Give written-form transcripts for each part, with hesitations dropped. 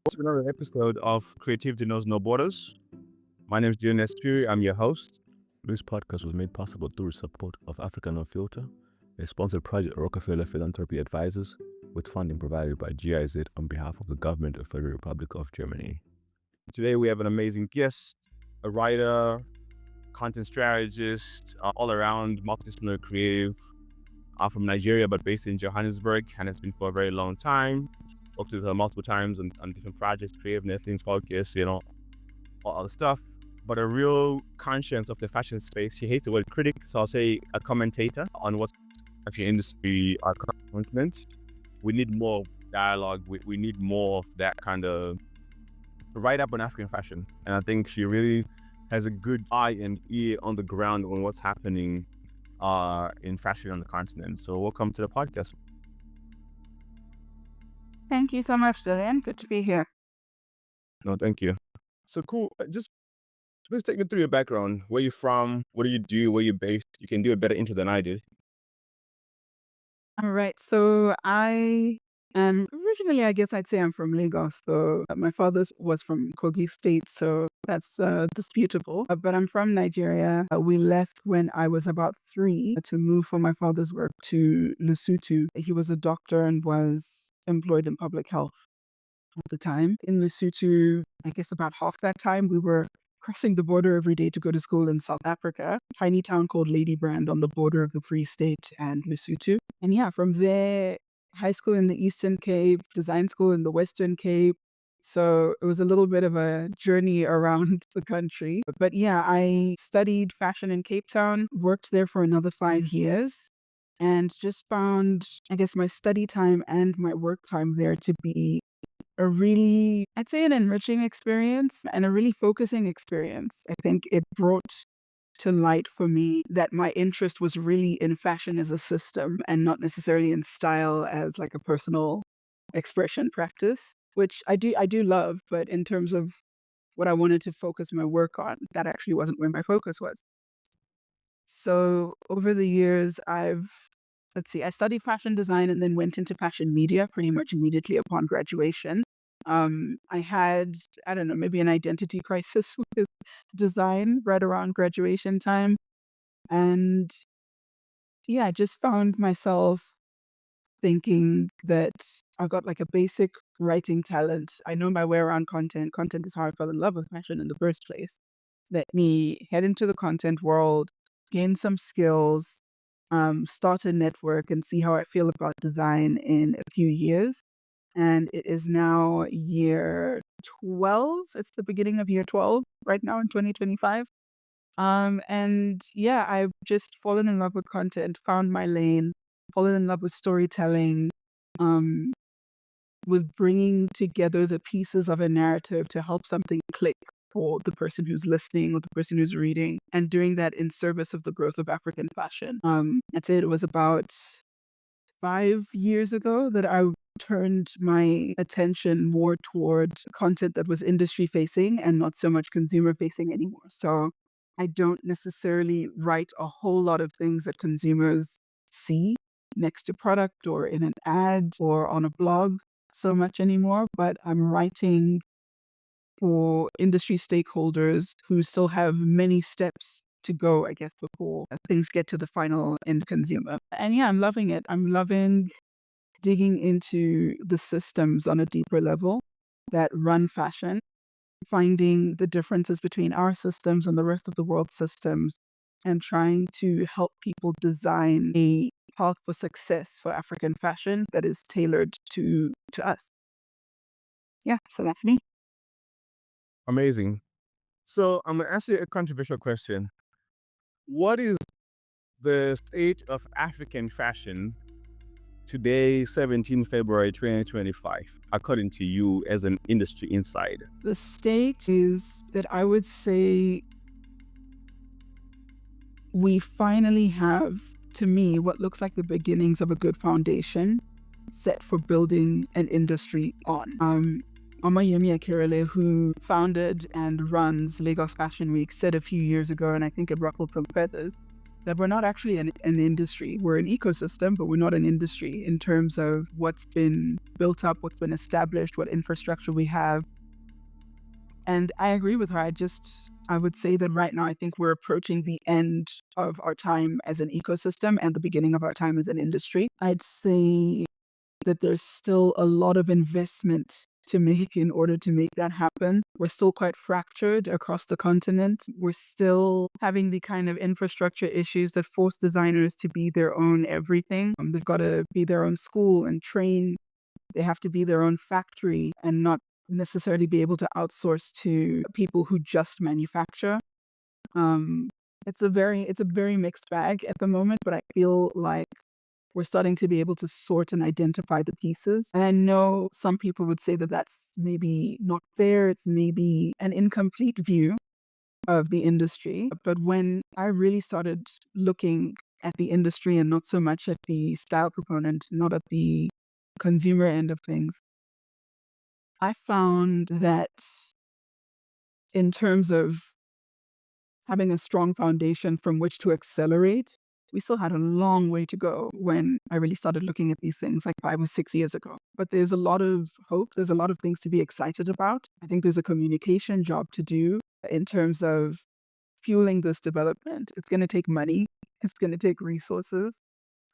to another episode of Creativity Knows No Borders. My name is Dion Espiri. I'm your host. This podcast was made possible through support of Africa No Filter, a sponsored project of Rockefeller Philanthropy Advisors, with funding provided by GIZ on behalf of the government of the Federal Republic of Germany. Today we have an amazing guest, a writer, content strategist, all-around multidisciplinary creative from Nigeria, but based in Johannesburg, and has been for a very long time. Worked with her multiple times on different projects, creativeness, things, focus, all other stuff. But a real conscience of the fashion space. She hates the word critic, so I'll say a commentator on what's actually industry continent. We need more dialogue. We need more of that kind of write-up on African fashion. And I think she really has a good eye and ear on the ground on what's happening in fashion on the continent. So welcome to the podcast. Thank you so much, Julian. Good to be here. No, thank you. So cool. Just please take me through your background. Where you're from? What do you do? Where you're based? You can do a better intro than I did. All right. So I am originally, I guess I'd say I'm from Lagos. So my father was from Kogi State. So that's disputable. But I'm from Nigeria. We left when I was about 3 to move for my father's work to Lesotho. He was a doctor and was employed in public health at the time. In Lesotho, I guess about half that time, we were crossing the border every day to go to school in South Africa, a tiny town called Ladybrand on the border of the Free State and Lesotho. And yeah, from there, high school in the Eastern Cape, design school in the Western Cape. So it was a little bit of a journey around the country. But yeah, I studied fashion in Cape Town, worked there for another 5 years, and just found, I guess, my study time and my work time there to be a really, I'd say, an enriching experience and a really focusing experience. I think it brought to light for me that my interest was really in fashion as a system and not necessarily in style as like a personal expression practice, which I do love, but in terms of what I wanted to focus my work on, that actually wasn't where my focus was. So over the years, I studied fashion design and then went into fashion media pretty much immediately upon graduation. I had, I don't know, maybe an identity crisis with design right around graduation time. And yeah, I just found myself thinking that I've got like a basic writing talent. I know my way around content. Content is how I fell in love with fashion in the first place. Let me head into the content world, gain some skills, start a network and see how I feel about design in a few years. And it is now year 12. It's the beginning of year 12 right now in 2025. And yeah, I've just fallen in love with content, found my lane, fallen in love with storytelling, um, with bringing together the pieces of a narrative to help something click for the person who's listening or the person who's reading, and doing that in service of the growth of African fashion. I'd say it was about 5 years ago that I turned my attention more toward content that was industry facing and not so much consumer facing anymore. So I don't necessarily write a whole lot of things that consumers see next to product or in an ad or on a blog so much anymore, but I'm writing for industry stakeholders who still have many steps to go, I guess, before things get to the final end consumer. And yeah, I'm loving it. I'm loving digging into the systems on a deeper level that run fashion, finding the differences between our systems and the rest of the world's systems, and trying to help people design a path for success for African fashion that is tailored to us. Yeah, so that's me. Amazing. So I'm going to ask you a controversial question. What is the state of African fashion today, 17 February 2025, according to you as an industry insider? The state is that I would say we finally have, to me, what looks like the beginnings of a good foundation set for building an industry on. Omoyemi Akirele, who founded and runs Lagos Fashion Week, said a few years ago, and I think it ruffled some feathers, that we're not actually an industry. We're an ecosystem, but we're not an industry in terms of what's been built up, what's been established, what infrastructure we have. And I agree with her. I would say that right now, I think we're approaching the end of our time as an ecosystem and the beginning of our time as an industry. I'd say that there's still a lot of investment to make in order to make that happen. We're still quite fractured across the continent. We're still having the kind of infrastructure issues that force designers to be their own everything. They've got to be their own school and train. They have to be their own factory and not necessarily be able to outsource to people who just manufacture. It's a very mixed bag at the moment, but I feel like we're starting to be able to sort and identify the pieces. And I know some people would say that that's maybe not fair. It's maybe an incomplete view of the industry. But when I really started looking at the industry and not so much at the style proponent, not at the consumer end of things, I found that in terms of having a strong foundation from which to accelerate, we still had a long way to go when I really started looking at these things like 5 or 6 years ago. But there's a lot of hope. There's a lot of things to be excited about. I think there's a communication job to do in terms of fueling this development. It's going to take money. It's going to take resources.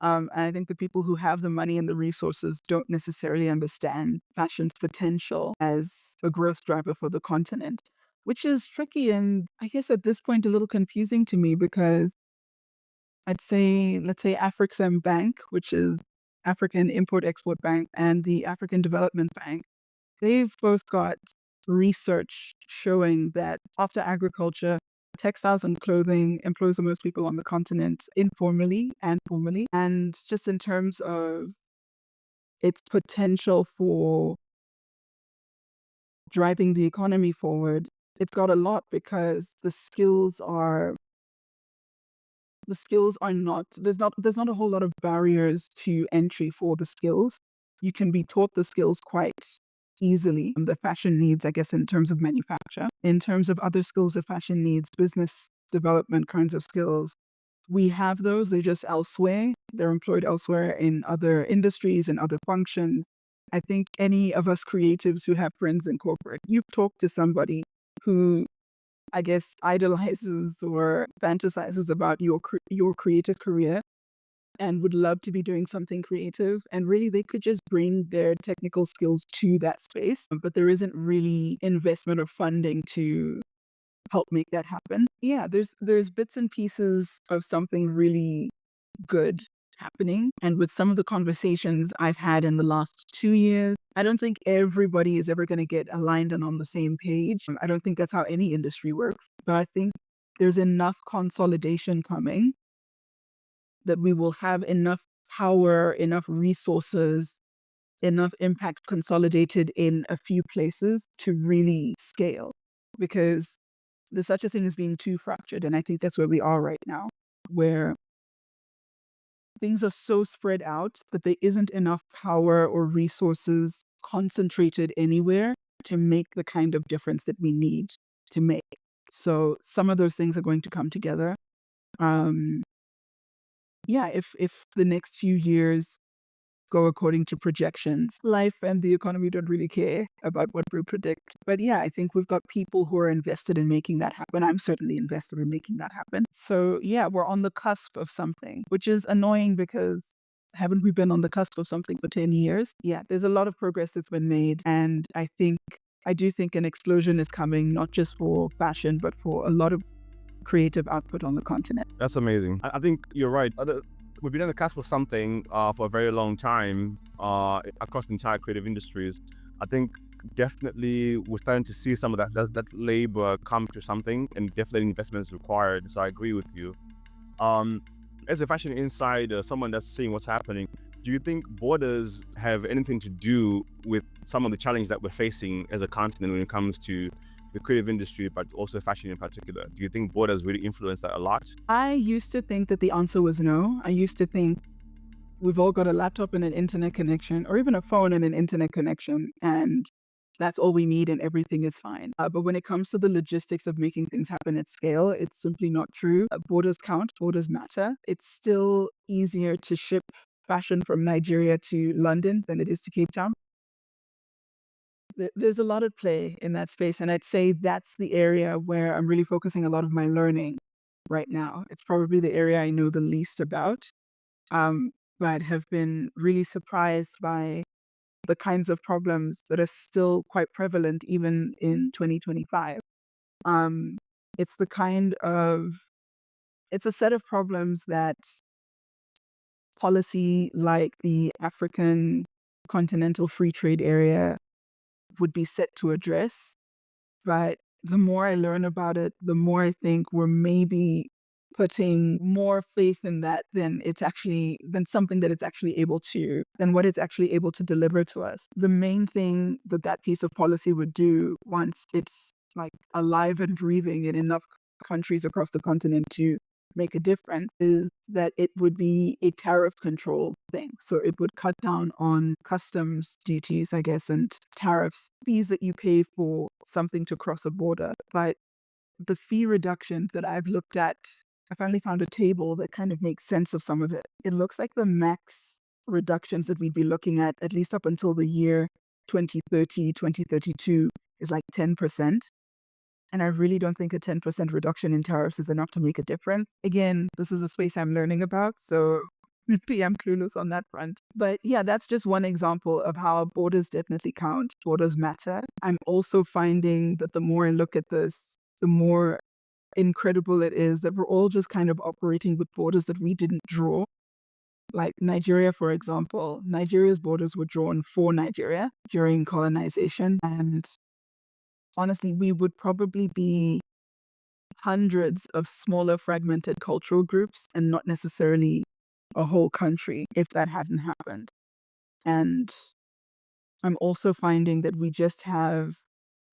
And I think the people who have the money and the resources don't necessarily understand fashion's potential as a growth driver for the continent, which is tricky and I guess at this point a little confusing to me because let's say Afrixim Bank, which is African Import-Export Bank, and the African Development Bank, they've both got research showing that after agriculture, textiles and clothing employs the most people on the continent informally and formally. And just in terms of its potential for driving the economy forward, it's got a lot because the skills are not, there's not a whole lot of barriers to entry for the skills. You can be taught the skills quite easily. The fashion needs, I guess, in terms of manufacture. In terms of other skills that fashion needs, business development kinds of skills, we have those. They're just elsewhere. They're employed elsewhere in other industries and other functions. I think any of us creatives who have friends in corporate, you've talked to somebody who I guess idolizes or fantasizes about your creative career and would love to be doing something creative. And really, they could just bring their technical skills to that space, but there isn't really investment or funding to help make that happen. Yeah, there's bits and pieces of something really good happening. And with some of the conversations I've had in the last 2 years, I don't think everybody is ever going to get aligned and on the same page. I don't think that's how any industry works. But I think there's enough consolidation coming that we will have enough power, enough resources, enough impact consolidated in a few places to really scale. Because there's such a thing as being too fractured. And I think that's where we are right now, where things are so spread out that there isn't enough power or resources concentrated anywhere to make the kind of difference that we need to make. So some of those things are going to come together. If the next few years go according to projections, life and the economy don't really care about what we predict. But yeah, I think we've got people who are invested in making that happen. I'm certainly invested in making that happen. So yeah, we're on the cusp of something, which is annoying because haven't we been on the cusp of something for 10 years? Yeah, there's a lot of progress that's been made. And I do think an explosion is coming, not just for fashion, but for a lot of creative output on the continent. That's amazing. I think you're right. We've been on the cusp of something for a very long time across the entire creative industries. I think definitely we're starting to see some of that labor come to something, and definitely investment is required. So I agree with you. As a fashion insider, someone that's seeing what's happening, do you think borders have anything to do with some of the challenges that we're facing as a continent when it comes to the creative industry, but also fashion in particular? Do you think borders really influence that a lot? I used to think that the answer was no. I used to think we've all got a laptop and an internet connection, or even a phone and an internet connection, and that's all we need and everything is fine. But when it comes to the logistics of making things happen at scale, it's simply not true. Borders count, borders matter. It's still easier to ship fashion from Nigeria to London than it is to Cape Town. There's a lot at play in that space. And I'd say that's the area where I'm really focusing a lot of my learning right now. It's probably the area I know the least about, but have been really surprised by the kinds of problems that are still quite prevalent even in 2025. It's the kind of, it's a set of problems that policy like the African Continental Free Trade Area would be set to address. But the more I learn about it, the more I think we're maybe putting more faith in that than something that it's actually able to, than what it's actually able to deliver to us. The main thing that that piece of policy would do once it's like alive and breathing in enough countries across the continent to make a difference is that it would be a tariff control thing. So it would cut down on customs duties, I guess, and tariffs, fees that you pay for something to cross a border. But the fee reductions that I've looked at, I finally found a table that kind of makes sense of some of it. It looks like the max reductions that we'd be looking at least up until the year 2030, 2032, is like 10%. And I really don't think a 10% reduction in tariffs is enough to make a difference. Again, this is a space I'm learning about, so maybe I'm clueless on that front. But yeah, that's just one example of how borders definitely count. Borders matter. I'm also finding that the more I look at this, the more incredible it is that we're all just kind of operating with borders that we didn't draw. Like Nigeria, for example, Nigeria's borders were drawn for Nigeria during colonization. And honestly, we would probably be hundreds of smaller fragmented cultural groups and not necessarily a whole country if that hadn't happened. And I'm also finding that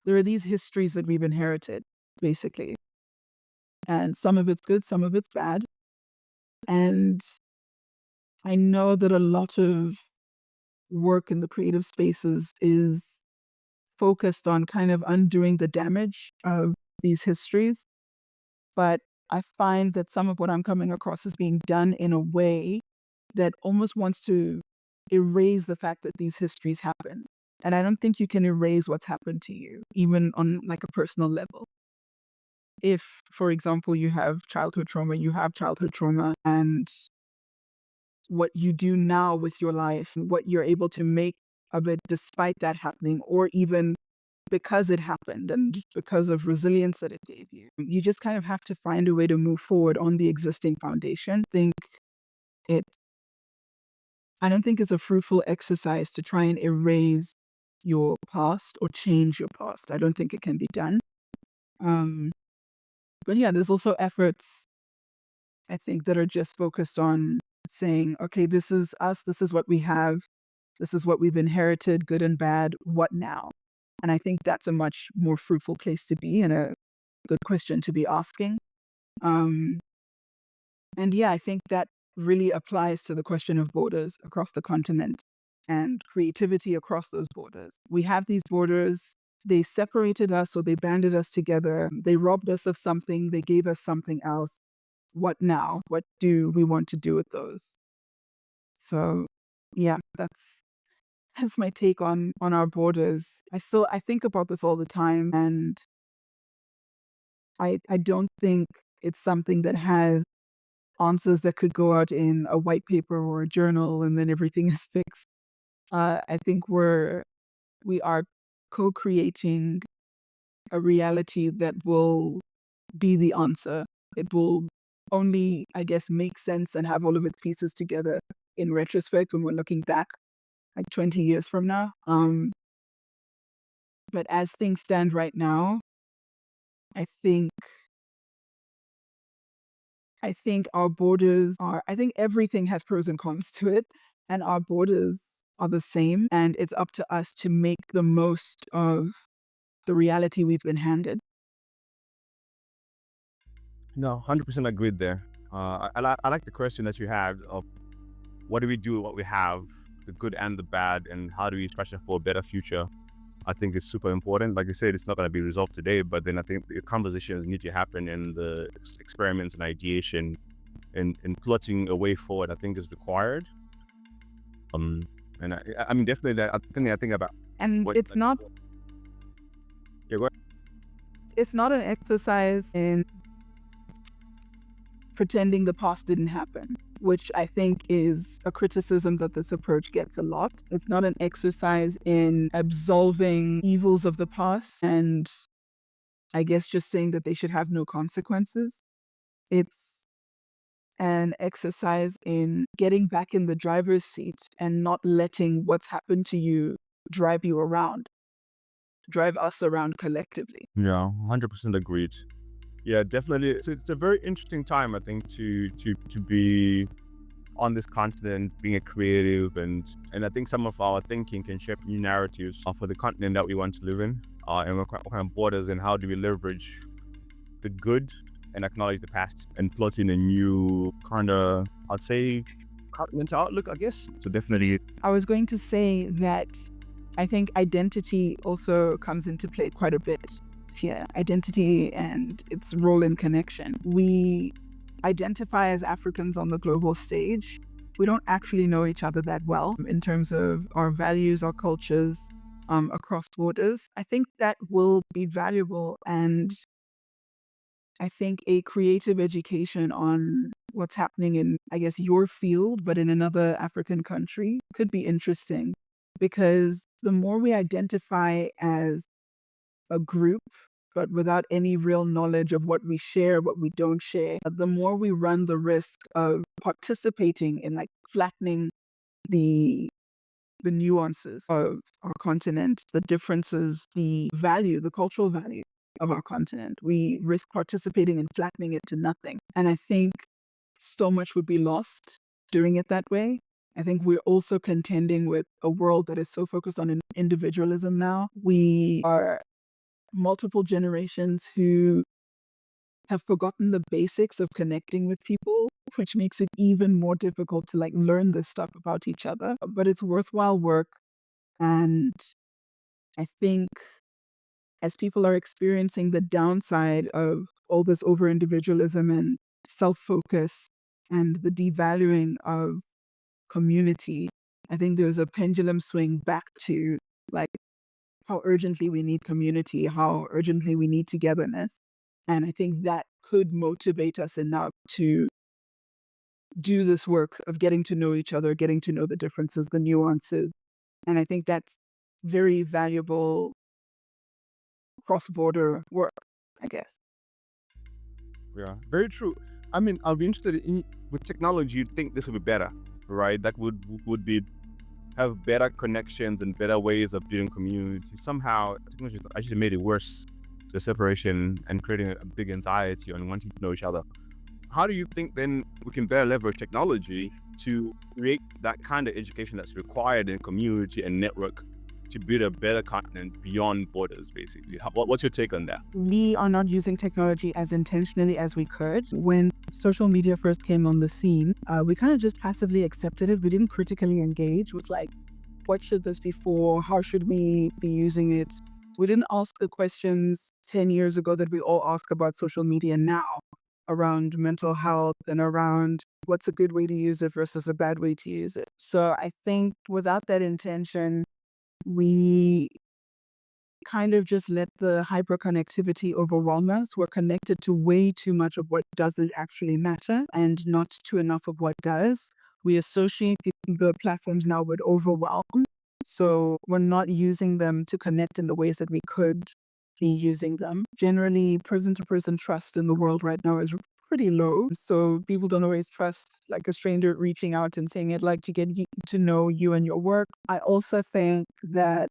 there are these histories that we've inherited, basically. And some of it's good, some of it's bad. And I know that a lot of work in the creative spaces is focused on kind of undoing the damage of these histories. But I find that some of what I'm coming across is being done in a way that almost wants to erase the fact that these histories happen. And I don't think you can erase what's happened to you, even on like a personal level. If, for example, you have childhood trauma, and what you do now with your life, what you're able to make of it despite that happening, or even because it happened and because of resilience that it gave you. You just kind of have to find a way to move forward on the existing foundation. I don't think it's a fruitful exercise to try and erase your past or change your past. I don't think it can be done. But yeah, there's also efforts, I think, that are just focused on saying, okay, this is us, this is what we have, this is what we've inherited, good and bad, what now? And I think that's a much more fruitful place to be and a good question to be asking. And yeah, I think that really applies to the question of borders across the continent and creativity across those borders. We have these borders, they separated us or they banded us together, they robbed us of something, they gave us something else. What now? What do we want to do with those? So yeah, that's my take on our borders. I think about this all the time, and I don't think it's something that has answers that could go out in a white paper or a journal and then everything is fixed. I think we are co-creating a reality that will be the answer. It will only, I guess, make sense and have all of its pieces together in retrospect when we're looking back like 20 years from now. But as things stand right now, I think our borders are, I think everything has pros and cons to it, and our borders are the same, and it's up to us to make the most of the reality we've been handed. No, 100% agreed there. I like the question that you had of what do we do with what we have, the good and the bad, and how do we structure for a better future? I think it's super important. Like I said, it's not going to be resolved today, but then I think the conversations need to happen, and the experiments and ideation and plotting a way forward, I think, is required. And I mean, definitely that. I think about And what. it's not Yeah, go ahead. it's not an exercise in pretending the past didn't happen, which I think is a criticism that this approach gets a lot. It's not an exercise in absolving evils of the past and I guess just saying that they should have no consequences. It's an exercise in getting back in the driver's seat and not letting what's happened to you drive you around, drive us around collectively. Yeah, 100% agreed. Yeah, definitely. It's a very interesting time, I think, to be on this continent, being a creative, and I think some of our thinking can shape new narratives for the continent that we want to live in, and what kind of borders, and how do we leverage the good and acknowledge the past and plot in a new kind of, I'd say, continental outlook, I guess. So definitely. I was going to say that I think identity also comes into play quite a bit here. Identity and its role in connection. We identify as Africans on the global stage. We don't actually know each other that well in terms of our values, our cultures across borders. I think that will be valuable, and I think a creative education on what's happening in, I guess, your field, but in another African country could be interesting, because the more we identify as a group, but without any real knowledge of what we share, what we don't share, the more we run the risk of participating in like flattening the nuances of our continent, the differences, the value, the cultural value of our continent. We risk participating in flattening it to nothing. And I think so much would be lost doing it that way. I think we're also contending with a world that is so focused on individualism now. We are multiple generations who have forgotten the basics of connecting with people, which makes it even more difficult to like learn this stuff about each other. But it's worthwhile work. And I think as people are experiencing the downside of all this over individualism and self-focus and the devaluing of community, I think there's a pendulum swing back to like how urgently we need community, how urgently we need togetherness. And I think that could motivate us enough to do this work of getting to know each other, getting to know the differences, the nuances. And I think that's very valuable cross-border work, I guess. Yeah, very true. I mean, I'll be interested in, with technology, you'd think this would be better, right? That would be have better connections and better ways of building community. Somehow, technology actually made it worse, the separation and creating a big anxiety on wanting to know each other. How do you think then we can better leverage technology to create that kind of education that's required in community and network to build a better continent beyond borders, basically? What's your take on that? We are not using technology as intentionally as we could. When social media first came on the scene, we kind of just passively accepted it. We didn't critically engage with like, what should this be for? How should we be using it? We didn't ask the questions 10 years ago that we all ask about social media now, around mental health and around what's a good way to use it versus a bad way to use it. So I think without that intention, we kind of just let the hyperconnectivity overwhelm us. We're connected to way too much of what doesn't actually matter and not to enough of what does. We associate the platforms now with overwhelm. So we're not using them to connect in the ways that we could be using them. Generally, person-to-person trust in the world right now is pretty low. So people don't always trust like a stranger reaching out and saying, I'd like to get to know you and your work. I also think that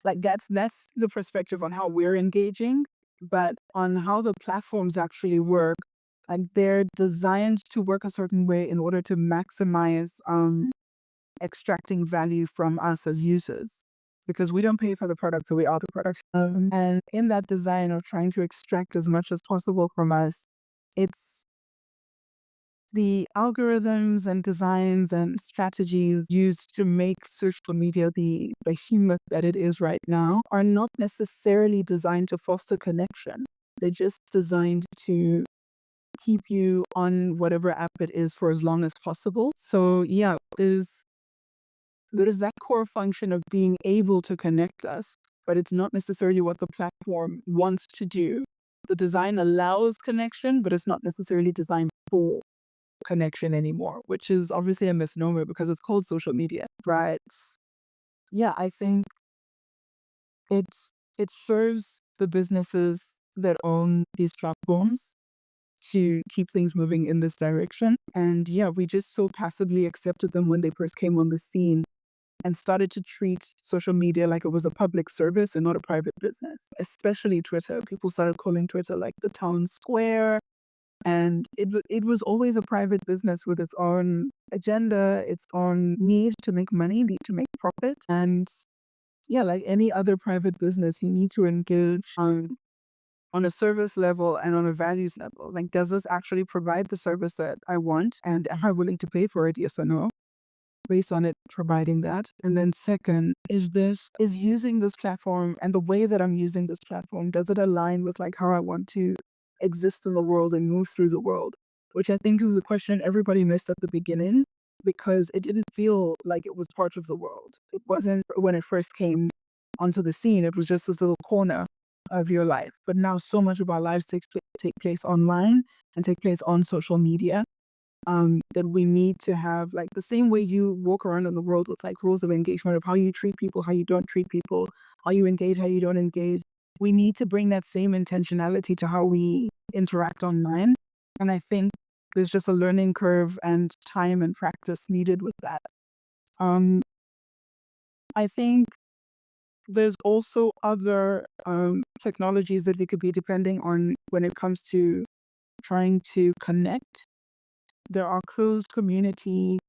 like that's the perspective on how we're engaging, but on how the platforms actually work, and they're designed to work a certain way in order to maximize extracting value from us as users, because we don't pay for the product, so we are the product. And in that design of trying to extract as much as possible from us, it's the algorithms and designs and strategies used to make social media the behemoth that it is right now are not necessarily designed to foster connection. They're just designed to keep you on whatever app it is for as long as possible. So yeah, there's that core function of being able to connect us, but it's not necessarily what the platform wants to do. The design allows connection, but it's not necessarily designed for connection anymore, which is obviously a misnomer because it's called social media. But yeah, I think it serves the businesses that own these platforms to keep things moving in this direction. And yeah, we just so passively accepted them when they first came on the scene and started to treat social media like it was a public service and not a private business, especially Twitter. People started calling Twitter like the town square. And it was always a private business with its own agenda, its own need to make money, need to make profit. And yeah, like any other private business, you need to engage on a service level and on a values level. Like, does this actually provide the service that I want? And am I willing to pay for it? Yes or no? Based on it providing that. And then second, is using this platform and the way that I'm using this platform, does it align with like how I want to exist in the world and move through the world? Which I think is the question everybody missed at the beginning because it didn't feel like it was part of the world. It wasn't when it first came onto the scene. It was just this little corner of your life. But now so much of our lives take place online and take place on social media. That we need to have like the same way you walk around in the world with like rules of engagement of how you treat people, how you don't treat people, how you engage, how you don't engage. We need to bring that same intentionality to how we interact online. And I think there's just a learning curve and time and practice needed with that. I think there's also other technologies that we could be depending on when it comes to trying to connect. There are closed community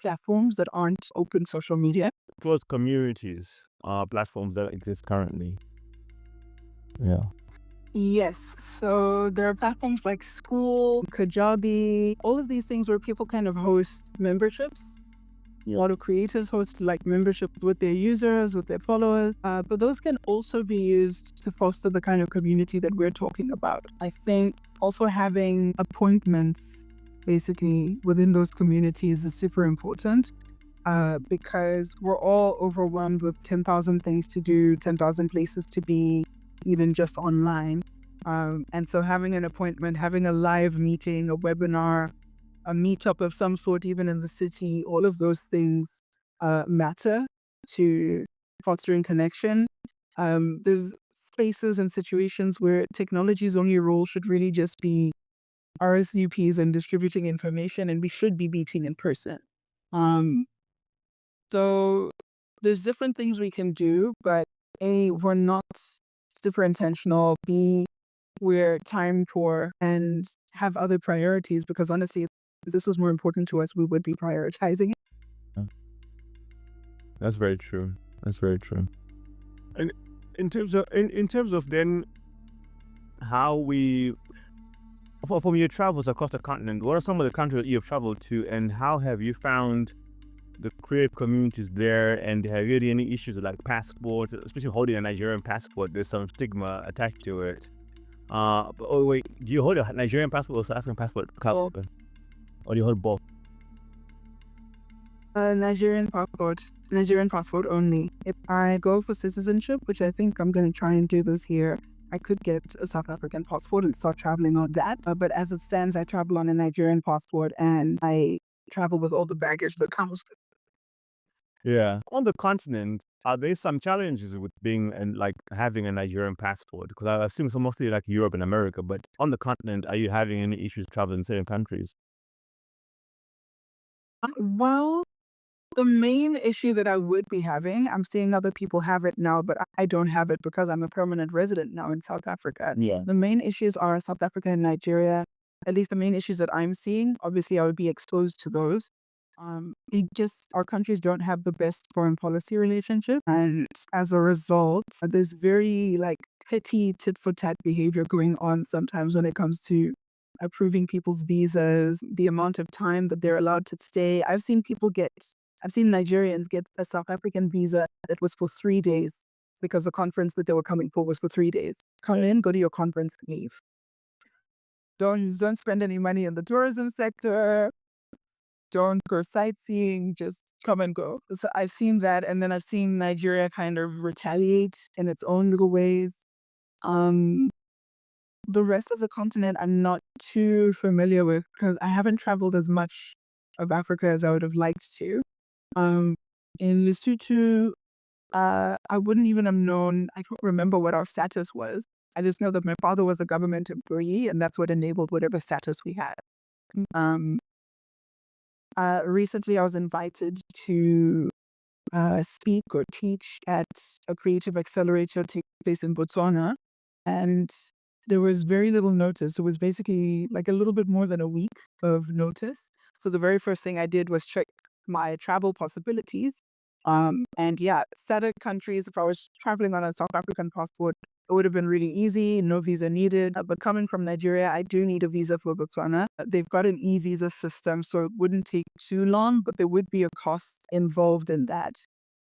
platforms that aren't open social media. Closed communities are platforms that exist currently. Yeah. Yes. So there are platforms like School, Kajabi, all of these things where people kind of host memberships. A lot of creators host like memberships with their users, with their followers. But those can also be used to foster the kind of community that we're talking about. I think also having appointments basically within those communities is super important because we're all overwhelmed with 10,000 things to do, 10,000 places to be, even just online. And so having an appointment, having a live meeting, a webinar, a meetup of some sort, even in the city, all of those things matter to fostering connection. There's spaces and situations where technology's only role should really just be RSVPs and distributing information, and we should be meeting in person. So there's different things we can do, but A, we're not super intentional. B, we're time poor and have other priorities because honestly, if this was more important to us, we would be prioritizing it. That's very true. That's very true. And in terms of then how we from your travels across the continent, what are some of the countries that you have traveled to, and how have you found the creative communities there? And have you had any issues with like passports, especially holding a Nigerian passport? There's some stigma attached to it. Oh wait, do you hold a Nigerian passport or South African passport? Or do you hold both? Nigerian passport only. If I go for citizenship, which I think I'm going to try and do this year, I could get a South African passport and start traveling on that. But as it stands, I travel on a Nigerian passport and I travel with all the baggage that comes with it. Yeah. On the continent, are there some challenges with being and like having a Nigerian passport? Because I assume so mostly like Europe and America, but on the continent, are you having any issues traveling certain countries? Well, the main issue that I would be having, I'm seeing other people have it now, but I don't have it because I'm a permanent resident now in South Africa. Yeah. The main issues are South Africa and Nigeria. At least the main issues that I'm seeing, obviously I would be exposed to those. Our countries don't have the best foreign policy relationship. And as a result, there's very like petty tit for tat behavior going on sometimes when it comes to approving people's visas, the amount of time that they're allowed to stay. I've seen Nigerians get a South African visa that was for 3 days because the conference that they were coming for was for 3 days. Come in, go to your conference, leave. Don't spend any money in the tourism sector. Don't go sightseeing, just come and go. So I've seen that, and then I've seen Nigeria kind of retaliate in its own little ways. The rest of the continent I'm not too familiar with because I haven't traveled as much of Africa as I would have liked to. In Lesotho, I wouldn't even have known, I don't remember what our status was. I just know that my father was a government employee and that's what enabled whatever status we had. Recently, I was invited to speak or teach at a creative accelerator taking place in Botswana. And there was very little notice. It was basically like a little bit more than a week of notice. So the very first thing I did was check my travel possibilities. And yeah, SADC countries, if I was traveling on a South African passport, it would have been really easy, no visa needed. But coming from Nigeria, I do need a visa for Botswana. They've got an e-visa system, so it wouldn't take too long, but there would be a cost involved in that.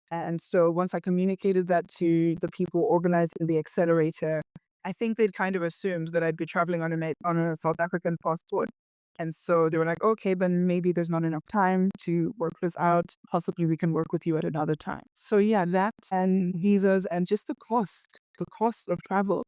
And so once I communicated that to the people organizing the accelerator, I think they'd kind of assumed that I'd be traveling on a South African passport. And so they were like, okay, then maybe there's not enough time to work this out. Possibly we can work with you at another time. So yeah, that and visas and just the cost of travel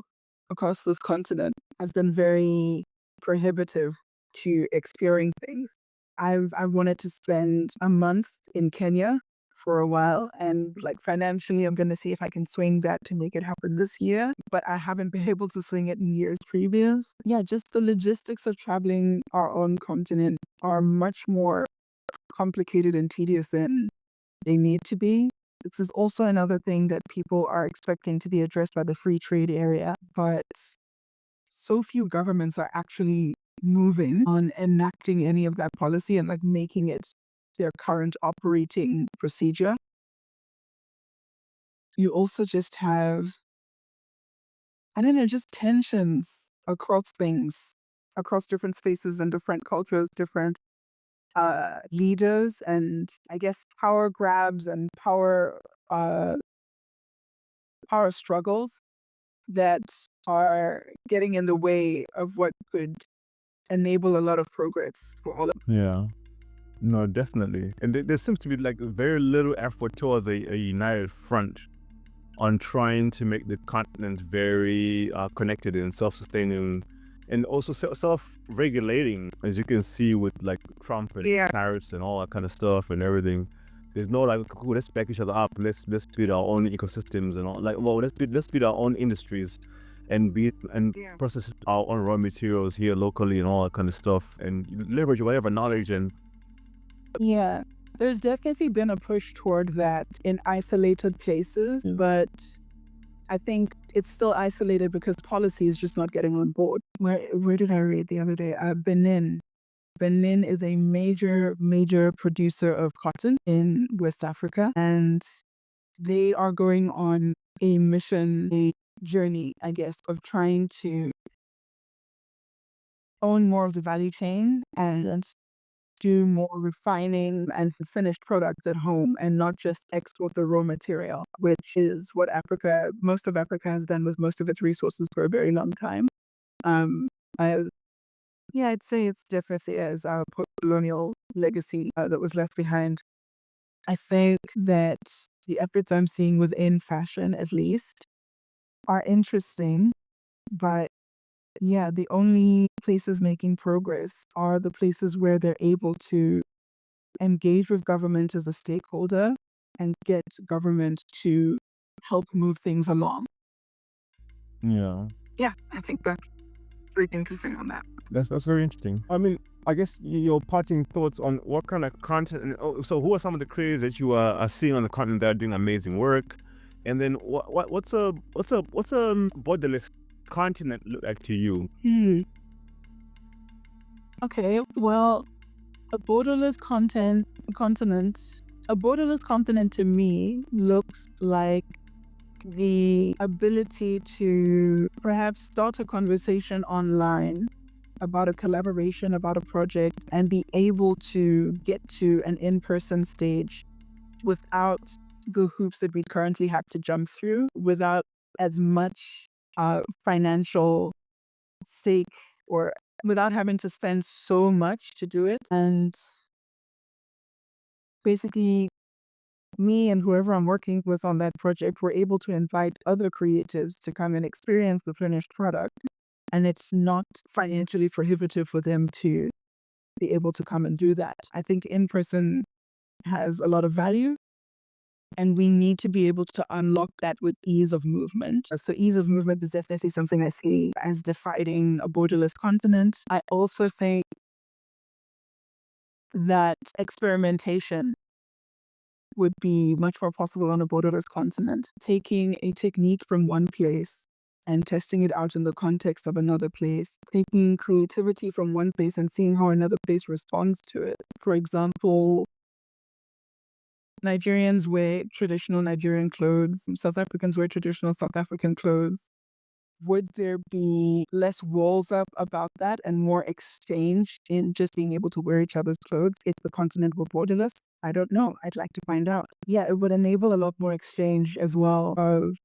across this continent has been very prohibitive to exploring things. I wanted to spend a month in Kenya for a while, and like financially, I'm going to see if I can swing that to make it happen this year, but I haven't been able to swing it in years previous. Yeah, just the logistics of traveling our own continent are much more complicated and tedious than they need to be. This is also another thing that people are expecting to be addressed by the free trade area, but so few governments are actually moving on enacting any of that policy and like making it their current operating procedure. You also just have, I don't know, just tensions across things, across different spaces and different cultures, different leaders, and I guess power grabs and power struggles that are getting in the way of what could enable a lot of progress for all of them. Yeah. No, definitely. And there seems to be like very little effort towards a united front on trying to make the continent very connected and self-sustaining and also self-regulating, as you can see with like Trump and tariffs and all that kind of stuff and everything. There's no like, cool, let's back each other up. Let's build our own ecosystems and all. Like, well, let's build our own industries and process our own raw materials here locally and all that kind of stuff, and leverage whatever knowledge and. Yeah, there's definitely been a push toward that in isolated places, but I think it's still isolated because policy is just not getting on board. Where did I read the other day? Benin. Benin is a major producer of cotton in West Africa, and they are going on a mission, a journey, I guess, of trying to own more of the value chain and do more refining and finished products at home and not just export the raw material, which is what most of Africa has done with most of its resources for a very long time. I'd say it's definitely as a colonial legacy that was left behind. I think that the efforts I'm seeing within fashion, at least, are interesting, but yeah, the only places making progress are the places where they're able to engage with government as a stakeholder and get government to help move things along. Yeah. Yeah, I think that's very interesting on that. That's very interesting. I mean, I guess your parting thoughts on what kind of content. So, who are some of the creators that you are seeing on the continent that are doing amazing work? And then, what's a borderless continent look like to you? Okay, well, a borderless continent to me looks like the ability to perhaps start a conversation online about a collaboration, about a project, and be able to get to an in-person stage without the hoops that we currently have to jump through, without as much financial stake, or without having to spend so much to do it. And basically, me and whoever I'm working with on that project were able to invite other creatives to come and experience the finished product. And it's not financially prohibitive for them to be able to come and do that. I think in person has a lot of value, and we need to be able to unlock that with ease of movement. So ease of movement is definitely something I see as defining a borderless continent. I also think that experimentation would be much more possible on a borderless continent. Taking a technique from one place and testing it out in the context of another place. Taking creativity from one place and seeing how another place responds to it. For example, Nigerians wear traditional Nigerian clothes. South Africans wear traditional South African clothes. Would there be less walls up about that and more exchange in just being able to wear each other's clothes if the continent were borderless? I don't know. I'd like to find out. Yeah, it would enable a lot more exchange as well of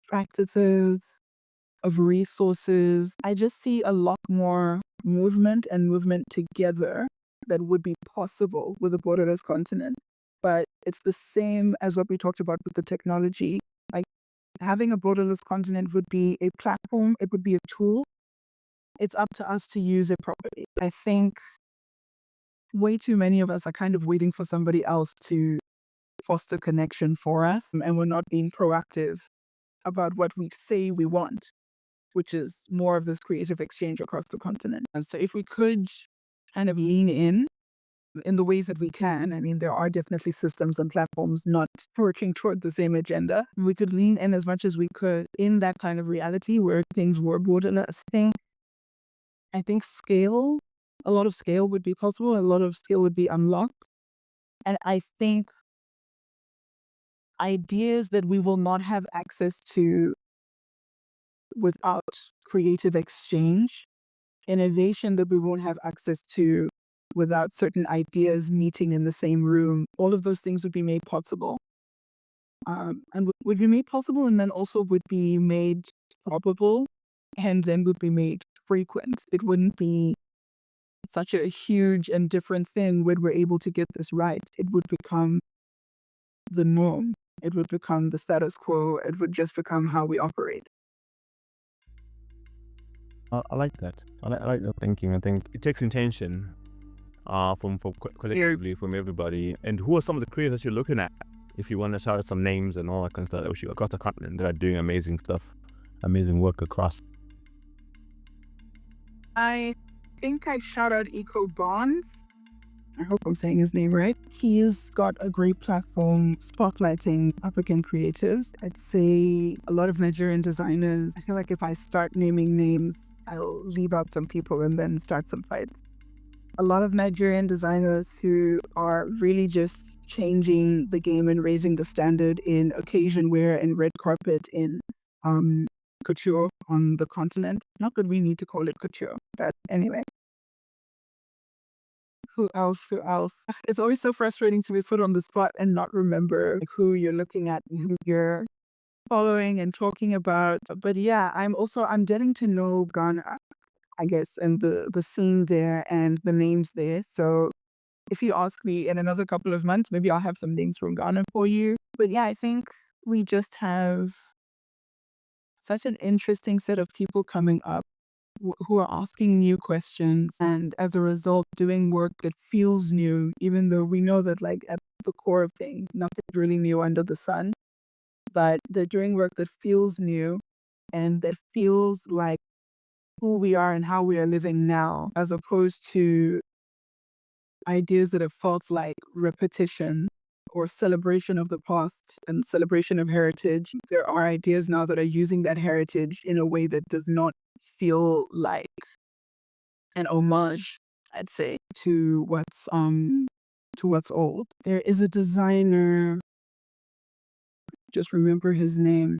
practices, of resources. I just see a lot more movement and movement together that would be possible with a borderless continent. But it's the same as what we talked about with the technology. Like, having a borderless continent would be a platform, it would be a tool. It's up to us to use it properly. I think way too many of us are kind of waiting for somebody else to foster connection for us, and we're not being proactive about what we say we want, which is more of this creative exchange across the continent. And so if we could kind of lean in the ways that we can, I mean, there are definitely systems and platforms not working toward the same agenda. We could lean in as much as we could in that kind of reality where things were borderless. I think scale, a lot of scale would be possible, a lot of scale would be unlocked. And I think ideas that we will not have access to without creative exchange, innovation that we won't have access to without certain ideas meeting in the same room, all of those things would be made possible. And would be made possible, and then also would be made probable, and then would be made frequent. It wouldn't be such a huge and different thing when we're able to get this right. It would become the norm. It would become the status quo. It would just become how we operate. I like that. I like that thinking. I think it takes intention from collectively from everybody. And who are some of the creators that you're looking at? If you want to shout out some names and all that kind of stuff across the continent that are doing amazing stuff, amazing work across. I think I shout out Eco Bonds. I hope I'm saying his name right. He's got a great platform spotlighting African creatives. I'd say a lot of Nigerian designers. I feel like if I start naming names, I'll leave out some people and then start some fights. A lot of Nigerian designers who are really just changing the game and raising the standard in occasion wear and red carpet in couture on the continent. Not that we need to call it couture, but anyway. Who else? It's always so frustrating to be put on the spot and not remember who you're looking at and who you're following and talking about. But yeah, I'm getting to know Ghana, I guess, and the scene there and the names there. So if you ask me in another couple of months, maybe I'll have some names from Ghana for you. But yeah, I think we just have such an interesting set of people coming up who are asking new questions, and as a result doing work that feels new, even though we know that, like, at the core of things, nothing's really new under the sun. But they're doing work that feels new and that feels like who we are and how we are living now, as opposed to ideas that have felt like repetition or celebration of the past and celebration of heritage. There are ideas now that are using that heritage in a way that does not feel like an homage, I'd say, to what's old. There is a designer, just remember his name.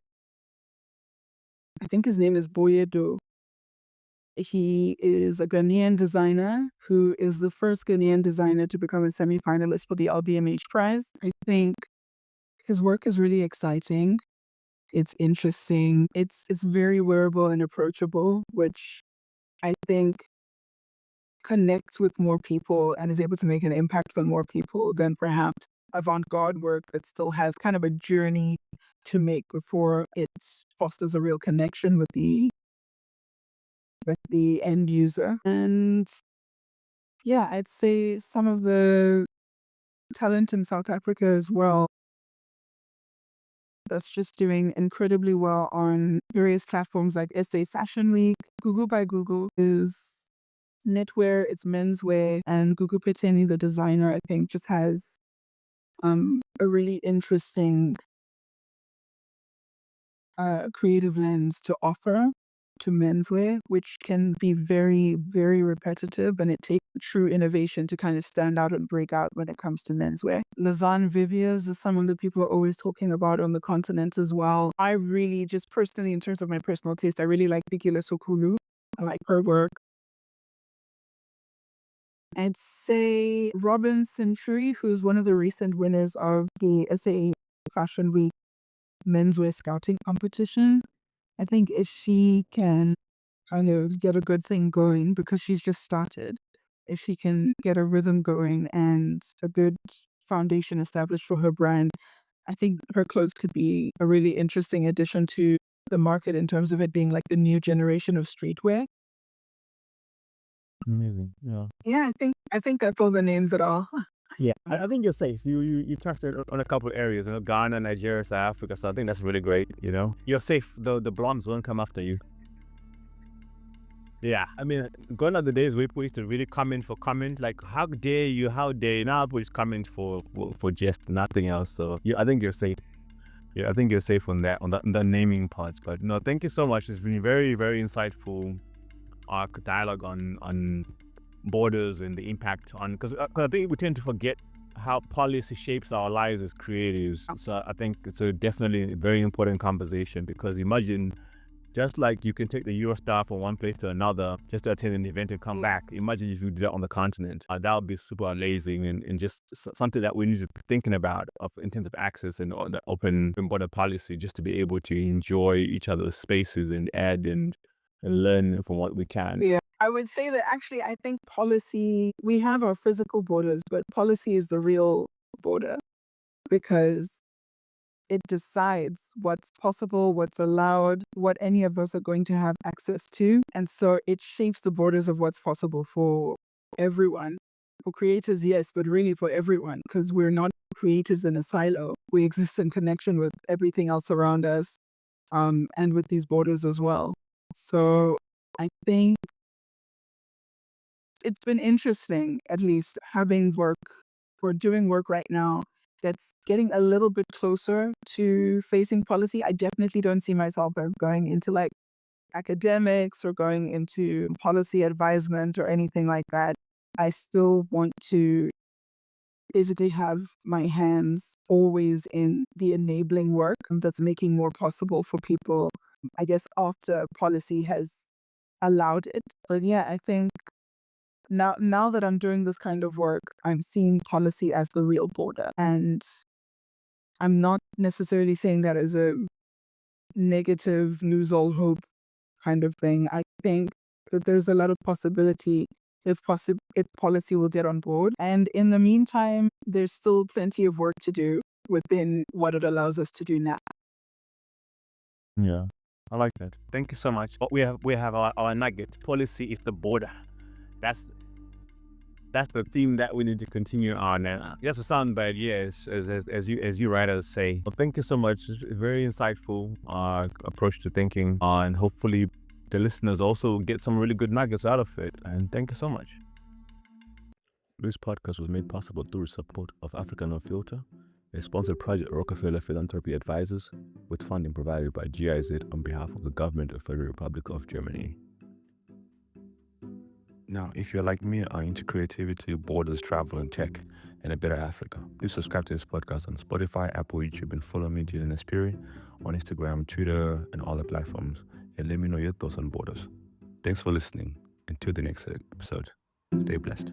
I think his name is Boyedo. He is a Ghanaian designer who is the first Ghanaian designer to become a semi-finalist for the LBMH prize. I think his work is really exciting. It's interesting. It's very wearable and approachable, which I think connects with more people and is able to make an impact for more people than perhaps avant-garde work that still has kind of a journey to make before it fosters a real connection with the end user. And yeah, I'd say some of the talent in South Africa as well that's just doing incredibly well on various platforms like SA Fashion Week. Google by Google is knitwear, it's menswear, and Gugu Peteni, the designer, I think just has a really interesting creative lens to offer to menswear, which can be very, very repetitive, and it takes true innovation to kind of stand out and break out when it comes to menswear. Lazan Viviers is someone that people are always talking about on the continent as well. I really, just personally, in terms of my personal taste, I really like Bikile Sokulu. I like her work. I'd say Robin Century, who's one of the recent winners of the SA Fashion Week menswear scouting competition. I think if she can kind of get a good thing going, because she's just started, if she can get a rhythm going and a good foundation established for her brand, I think her clothes could be a really interesting addition to the market in terms of it being like the new generation of streetwear. Amazing. Yeah. Yeah, I think that's all the names that are. Yeah, I think you're safe. You touched on a couple of areas, Ghana, Nigeria, South Africa. So I think that's really great. You're safe. The blondes won't come after you. Yeah, I mean, gone are the days where people used to really come in for comment, like, how dare you? Now people just come in for just nothing else. So yeah, I think you're safe. Yeah, I think you're safe on that naming parts. But no, thank you so much. It's been very, very insightful dialogue on borders and the impact on, because I think we tend to forget how policy shapes our lives as creatives. So I think it's definitely a very important conversation, because imagine, just like you can take the Eurostar from one place to another just to attend an event and come back. Imagine if you do that on the continent. That would be super amazing, and just something that we need to be thinking about in terms of access and the open border policy, just to be able to enjoy each other's spaces and add and learn from what we can. Yeah. I would say that actually, I think policy, we have our physical borders, but policy is the real border, because it decides what's possible, what's allowed, what any of us are going to have access to. And so it shapes the borders of what's possible for everyone. For creators, yes, but really for everyone, because we're not creatives in a silo. We exist in connection with everything else around us, and with these borders as well. So I think it's been interesting, at least having work or doing work right now that's getting a little bit closer to facing policy. I definitely don't see myself as going into like academics or going into policy advisement or anything like that. I still want to basically have my hands always in the enabling work that's making more possible for people, I guess, after policy has allowed it. But yeah, I think now that I'm doing this kind of work, I'm seeing policy as the real border. And I'm not necessarily saying that as a negative, lose all hope kind of thing. I think that there's a lot of possibility if policy will get on board. And in the meantime, there's still plenty of work to do within what it allows us to do now. Yeah, I like that. Thank you so much. But we have our nugget. Policy is the border. That's the theme that we need to continue on. That's a soundbite, yes, as you writers say. Well, thank you so much. It's a very insightful approach to thinking, and hopefully the listeners also get some really good nuggets out of it. And thank you so much. This podcast was made possible through support of Africa No Filter, a sponsored project Rockefeller Philanthropy Advisors, with funding provided by GIZ on behalf of the government of Federal Republic of Germany. Now, if you're like me and are into creativity, borders, travel, and tech, and a better Africa, please subscribe to this podcast on Spotify, Apple, YouTube, and follow me, Dylan Espiri, on Instagram, Twitter, and all the platforms. And let me know your thoughts on borders. Thanks for listening. Until the next episode, stay blessed.